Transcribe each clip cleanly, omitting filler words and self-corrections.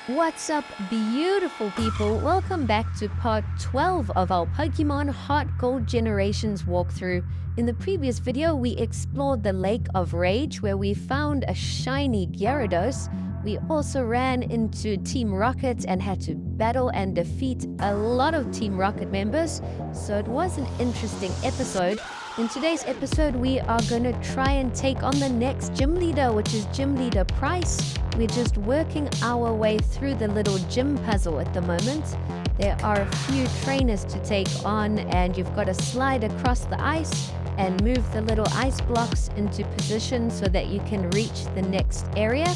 What's up, beautiful people? Welcome back to part 12 of our Pokemon HeartGold Generations walkthrough. In the previous video, we explored the Lake of Rage where we found a shiny Gyarados. We also ran into Team Rocket and had to battle and defeat a lot of Team Rocket members, so it was an interesting episode. In today's episode, we are going to try and take on the next gym leader, which is Gym Leader Pryce. We're just working our way through the little gym puzzle at the moment. There are a few trainers to take on, and you've got to slide across the ice and move the little ice blocks into position so that you can reach the next area.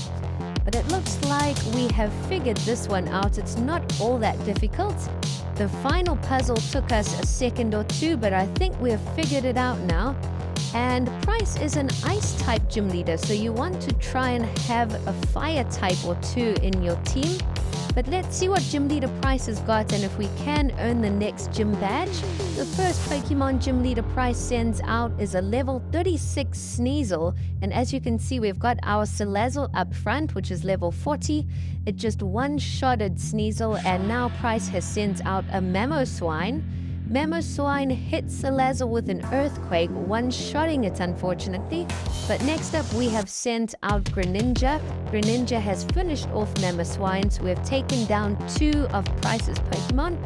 But it looks like we have figured this one out. It's not all that difficult. The final puzzle took us a second or two, but I think we've figured it out now. And Pryce is an ice type gym leader, so you want to try and have a fire type or two in your team. But let's see what Gym Leader Pryce has got and if we can earn the next gym badge. The first Pokemon Gym Leader Pryce sends out is a level 36 Sneasel. And as you can see, we've got our Salazzle up front, which is level 40. It just one-shotted Sneasel, and now Pryce has sent out a Mamoswine. Mamoswine hits Salazzle with an Earthquake, one-shotting it unfortunately. But next up we have sent out Greninja. Greninja has finished off Mamoswine, so we have taken down two of Pryce's Pokemon.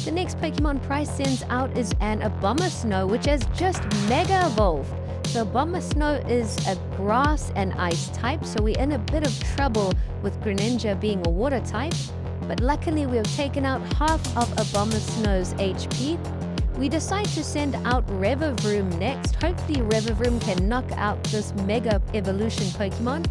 The next Pokemon Pryce sends out is an Abomasnow, which has just Mega Evolved. So Abomasnow is a grass and ice type, so we're in a bit of trouble with Greninja being a water type. But luckily we have taken out half of Abomasnow's HP. We decide to send out Revavroom next. Hopefully Revavroom can knock out this Mega Evolution Pokemon.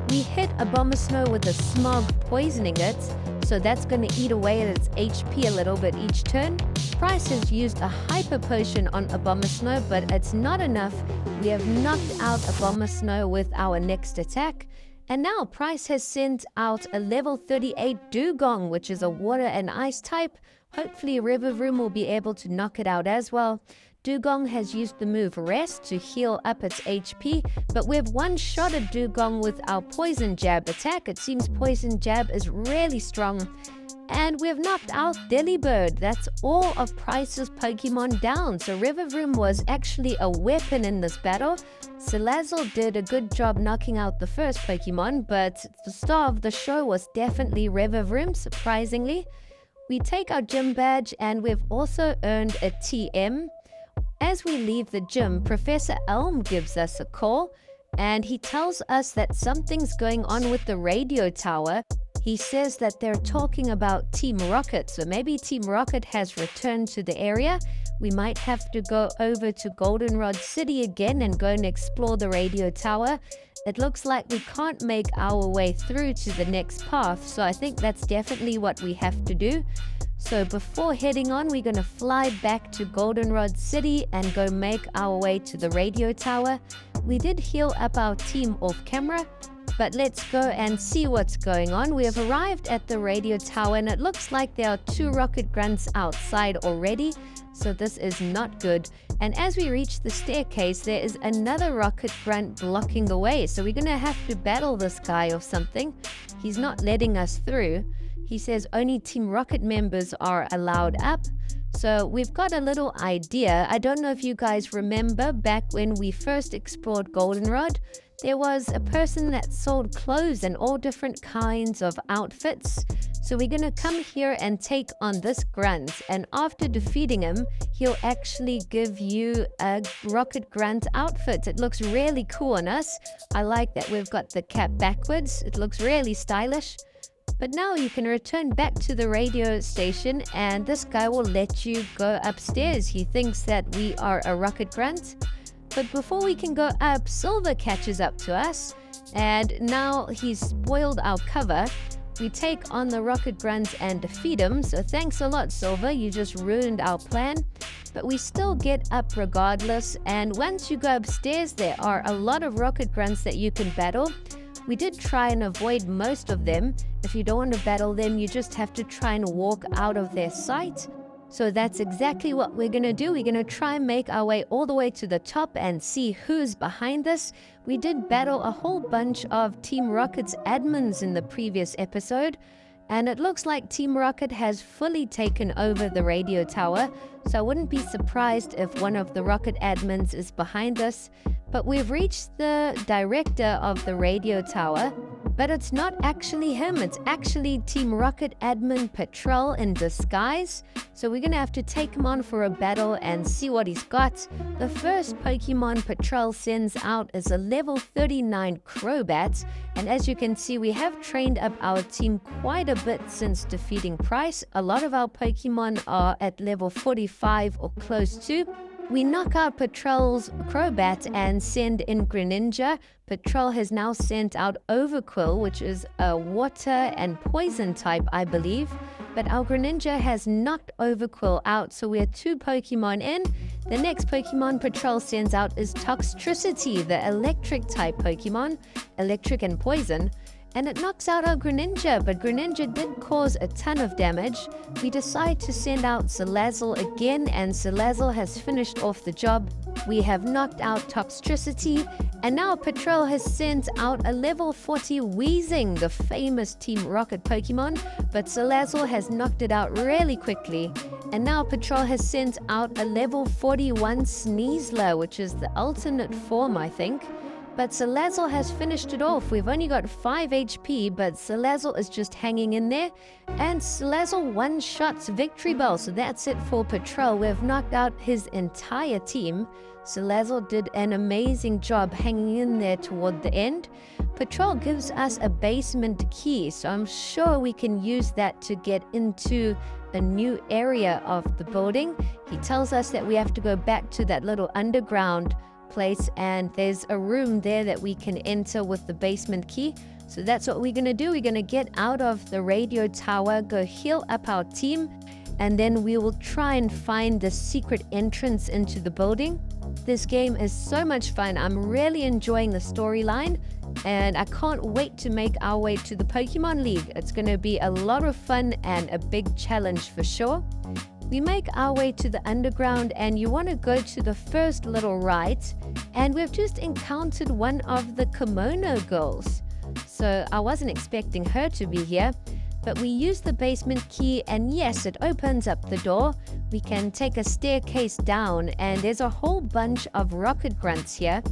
We hit Abomasnow with a Smog, poisoning it, so that's going to eat away at its HP a little bit each turn. Pryce has used a Hyper Potion on Abomasnow, but it's not enough. We have knocked out Abomasnow with our next attack. And now Pryce has sent out a level 38 Dugong, which is a water and ice type. Hopefully Revavroom will be able to knock it out as well. Dugong has used the move Rest to heal up its HP, but we've one-shotted Dugong with our Poison Jab attack. It seems Poison Jab is really strong. And we've knocked out Delibird. That's all of Pryce's Pokemon down. So Revavroom was actually a weapon in this battle. Salazzle did a good job knocking out the first Pokemon, but the star of the show was definitely Revavroom, surprisingly. We take our gym badge and we've also earned a TM. As we leave the gym, Professor Elm gives us a call and he tells us that something's going on with the radio tower. He says that they're talking about Team Rocket, so maybe Team Rocket has returned to the area. We might have to go over to Goldenrod City again and go and explore the radio tower. It looks like we can't make our way through to the next path, so I think that's definitely what we have to do. So before heading on, we're going to fly back to Goldenrod City and go make our way to the radio tower. We did heal up our team off camera, but let's go and see what's going on. We have arrived at the radio tower and it looks like there are two rocket grunts outside already, so this is not good. And as we reach the staircase, there is another rocket grunt blocking the way, so we're gonna have to battle this guy or something. He's not letting us through. He says only Team Rocket members are allowed up. So we've got a little idea. I don't know if you guys remember back when we first explored Goldenrod, there was a person that sold clothes and all different kinds of outfits. So we're going to come here and take on this grunt, and after defeating him, he'll actually give you a rocket grunt outfit. It looks really cool on us. I like that we've got the cap backwards. It looks really stylish. But now you can return back to the radio station and this guy will let you go upstairs. He thinks that we are a rocket grunt. But before we can go up, Silver catches up to us and now he's spoiled our cover. We take on the rocket grunt and defeat him. So thanks a lot, Silver. You just ruined our plan. But we still get up regardless. And once you go upstairs, there are a lot of rocket grunts that you can battle. We did try and avoid most of them. If you don't want to battle them, you just have to try and walk out of their sight. So that's exactly what we're going to do. We're going to try and make our way all the way to the top and see who's behind this. We did battle a whole bunch of Team Rocket's admins in the previous episode, and it looks like Team Rocket has fully taken over the radio tower, so I wouldn't be surprised if one of the Rocket admins is behind us. But we've reached the director of the radio tower, but it's not actually him. It's actually Team Rocket admin Patrol in disguise. So we're going to have to take him on for a battle and see what he's got. The first Pokemon Patrol sends out is a level 39 Crobat. And as you can see, we have trained up our team quite a bit since defeating Pryce. A lot of our Pokemon are at level 45 or close to. We knock out Patrol's Crobat and send in Greninja. Patrol has now sent out Overquill, which is a water and poison type, I believe. But our Greninja has knocked Overquill out, so we're 2 Pokemon in. The next Pokemon Patrol sends out is Toxtricity, the electric type Pokemon, electric and poison. And it knocks out our Greninja, but Greninja did cause a ton of damage. We decide to send out Salazzle again, and Salazzle has finished off the job. We have knocked out Toxtricity, and now Patrol has sent out a level 40 Weezing, the famous Team Rocket Pokemon, but Salazzle has knocked it out really quickly. And now Patrol has sent out a level 41 Sneasler, which is the alternate form, I think. But Salazzle has finished it off. We've only got 5 HP, but Salazzle is just hanging in there. And Salazzle one-shots Victory Bell, so that's it for Patrol. We've knocked out his entire team. Salazzle did an amazing job hanging in there toward the end. Patrol gives us a basement key, so I'm sure we can use that to get into a new area of the building. He tells us that we have to go back to that little underground place, and there's a room there that we can enter with the basement key. So that's what we're gonna do. We're gonna get out of the radio tower, go heal up our team, and then we will try and find the secret entrance into the building. This game is so much fun. I'm really enjoying the storyline, and I can't wait to make our way to the Pokemon League. It's gonna be a lot of fun and a big challenge for sure. We make our way to the underground, and you want to go to the first little right, and we've just encountered one of the Kimono girls. So I wasn't expecting her to be here, but we use the basement key, and yes, it opens up the door. We can take a staircase down, and there's a whole bunch of rocket grunts here.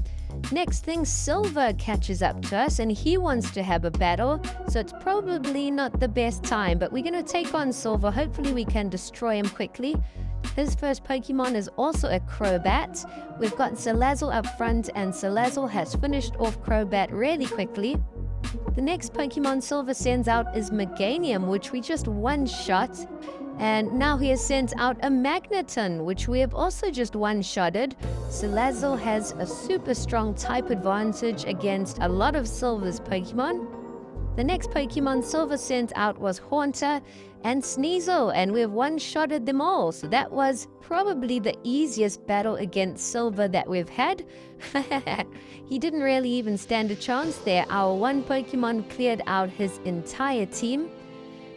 Next thing, Silver catches up to us, and he wants to have a battle, so it's probably not the best time, but we're going to take on Silver. Hopefully we can destroy him quickly. His first Pokemon is also a Crobat. We've got Salazzle up front, and Salazzle has finished off Crobat really quickly. The next Pokemon Silver sends out is Meganium, which we just one-shot. And now he has sent out a Magneton, which we have also just one-shotted. Salazzle has a super strong type advantage against a lot of Silver's Pokemon. The next Pokemon Silver sent out was Haunter and Sneasel, and we've one-shotted them all. So that was probably the easiest battle against Silver that we've had. He didn't really even stand a chance there. Our one Pokemon cleared out his entire team.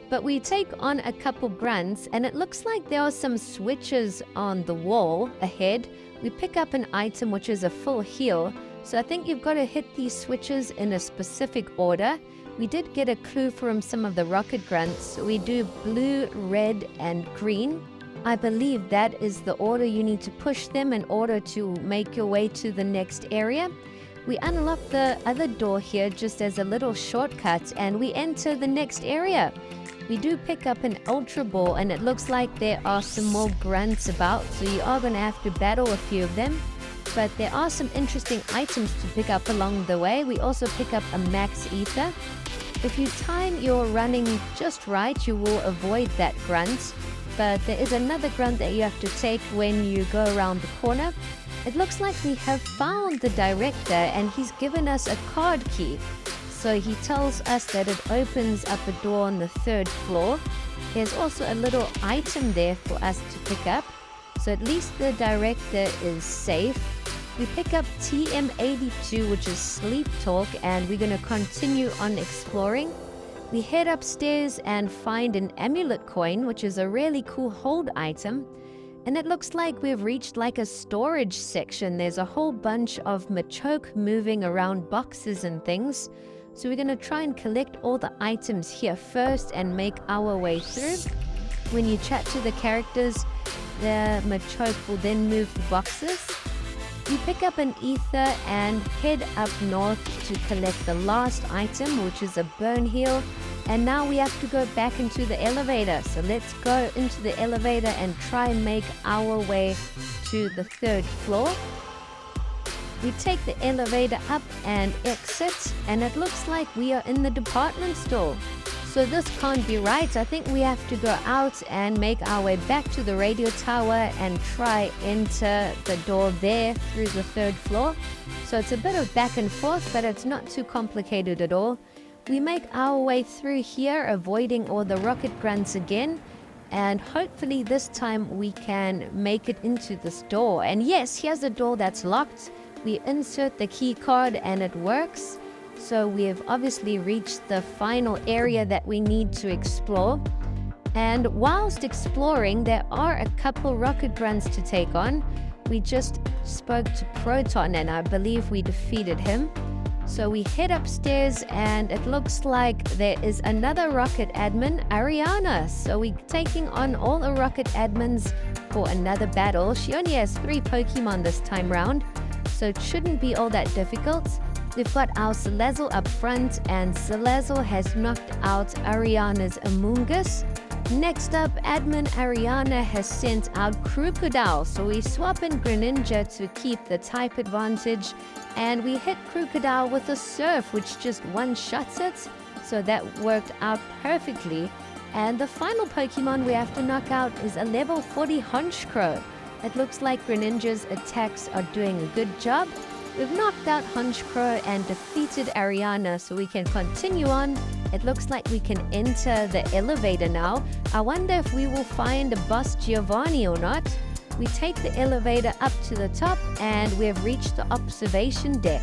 But we take on a couple grunts, and it looks like there are some switches on the wall ahead. We pick up an item which is a full heal, so I think you've got to hit these switches in a specific order. We did get a clue from some of the rocket grunts. We do blue, red, and green. I believe that is the order you need to push them in order to make your way to the next area. We unlock the other door here just as a little shortcut, and we enter the next area. We do pick up an Ultra Ball, and it looks like there are some more grunts about, so you are going to have to battle a few of them. But there are some interesting items to pick up along the way. We also pick up a Max Ether. If you time your running just right, you will avoid that grunt. But there is another grunt that you have to take when you go around the corner. It looks like we have found the director, and he's given us a card key. So he tells us that it opens up a door on the 3rd floor. There's also a little item there for us to pick up. So at least the director is safe. We pick up TM82, which is Sleep Talk, and we're going to continue on exploring. We head upstairs and find an amulet coin, which is a really cool hold item. And it looks like we've reached like a storage section. There's a whole bunch of Machoke moving around boxes and things. So we're going to try and collect all the items here first and make our way through. When you chat to the characters, the Machoke will then move the boxes. You pick up an ether and head up north to collect the last item, which is a burn heal. And now we have to go back into the elevator. So let's go into the elevator and try and make our way to the 3rd floor. We take the elevator up and exit, and it looks like we are in the department store. So this can't be right. I think we have to go out and make our way back to the radio tower and try enter the door there through the 3rd floor. So it's a bit of back and forth, but it's not too complicated at all. We make our way through here, avoiding all the rocket grunts again. And hopefully this time we can make it into this door. And yes, here's a door that's locked. We insert the key card and it works. So we have obviously reached the final area that we need to explore. And whilst exploring, there are a couple rocket grunts to take on. We just spoke to Proton and I believe we defeated him. So we head upstairs and it looks like there is another rocket admin, Ariana. So we're taking on all the rocket admins for another battle. She only has 3 Pokemon this time round, so it shouldn't be all that difficult. We've got our Salazzle up front, and Salazzle has knocked out Ariana's Amoonguss. Next up, admin Ariana has sent out Crocodile, so we swap in Greninja to keep the type advantage, and we hit Crocodile with a Surf, which just one-shots it, so that worked out perfectly. And the final Pokemon we have to knock out is a level 40 Honchkrow. It looks like Greninja's attacks are doing a good job. We've knocked out Honchkrow and defeated Ariana, so we can continue on. It looks like we can enter the elevator now. I wonder if we will find a boss Giovanni or not. We take the elevator up to the top and we have reached the observation deck.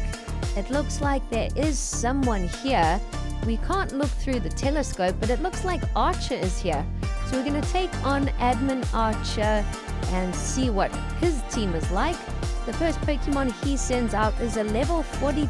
It looks like there is someone here. We can't look through the telescope, but it looks like Archer is here. So we're going to take on Admin Archer and see what his team is like. The first Pokemon he sends out is a level 42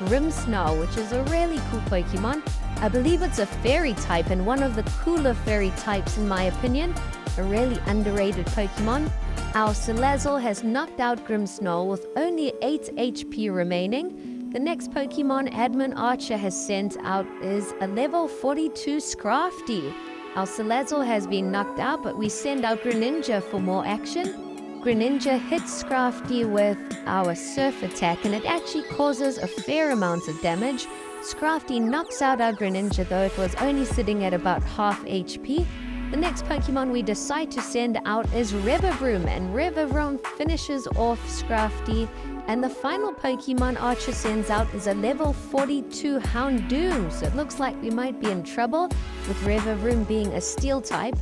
Grimmsnarl, which is a really cool Pokemon. I believe it's a fairy type and one of the cooler fairy types in my opinion. A really underrated Pokemon. Our Salazzle has knocked out Grimmsnarl with only 8 HP remaining. The next Pokemon Admin Archer has sent out is a level 42 Scrafty. Our Salazzle has been knocked out, but we send out Greninja for more action. Greninja hits Scrafty with our Surf attack, and it actually causes a fair amount of damage. Scrafty knocks out our Greninja, though it was only sitting at about half HP. The next Pokemon we decide to send out is Revavroom, and Revavroom finishes off Scrafty. And the final Pokemon Archer sends out is a level 42 Houndoom, so it looks like we might be in trouble with Revavroom being a Steel type.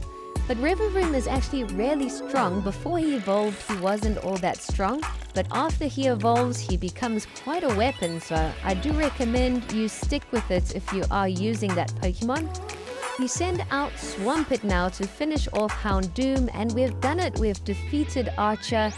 But Revavroom is actually really strong. Before he evolved, he wasn't all that strong. But after he evolves, he becomes quite a weapon. So I do recommend you stick with it if you are using that Pokemon. We send out Swampert now to finish off Houndoom. And we've done it. We've defeated Archer.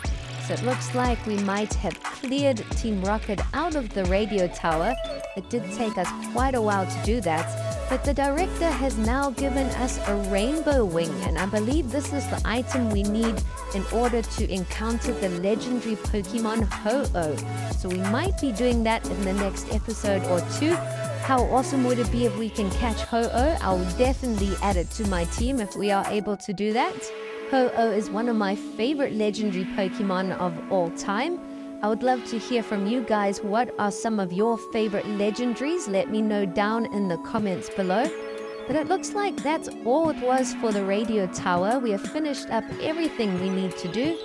So it looks like we might have cleared Team Rocket out of the radio tower. It did take us quite a while to do that. But the director has now given us a rainbow wing, and I believe this is the item we need in order to encounter the legendary Pokemon Ho-Oh. So we might be doing that in the next episode or 2. How awesome would it be if we can catch Ho-Oh? I'll definitely add it to my team if we are able to do that. Ho-Oh is one of my favorite legendary Pokemon of all time. I would love to hear from you guys. What are some of your favorite legendaries? Let me know down in the comments below. But it looks like that's all it was for the radio tower. We have finished up everything we need to do.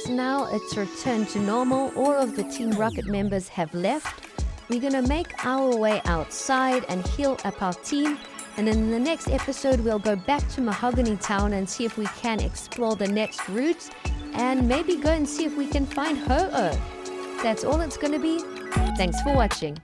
So now it's returned to normal. All of the Team Rocket members have left. We're going to make our way outside and heal up our team. And in the next episode, we'll go back to Mahogany Town and see if we can explore the next route. And maybe go and see if we can find Ho-Oh. That's all it's going to be. Thanks for watching.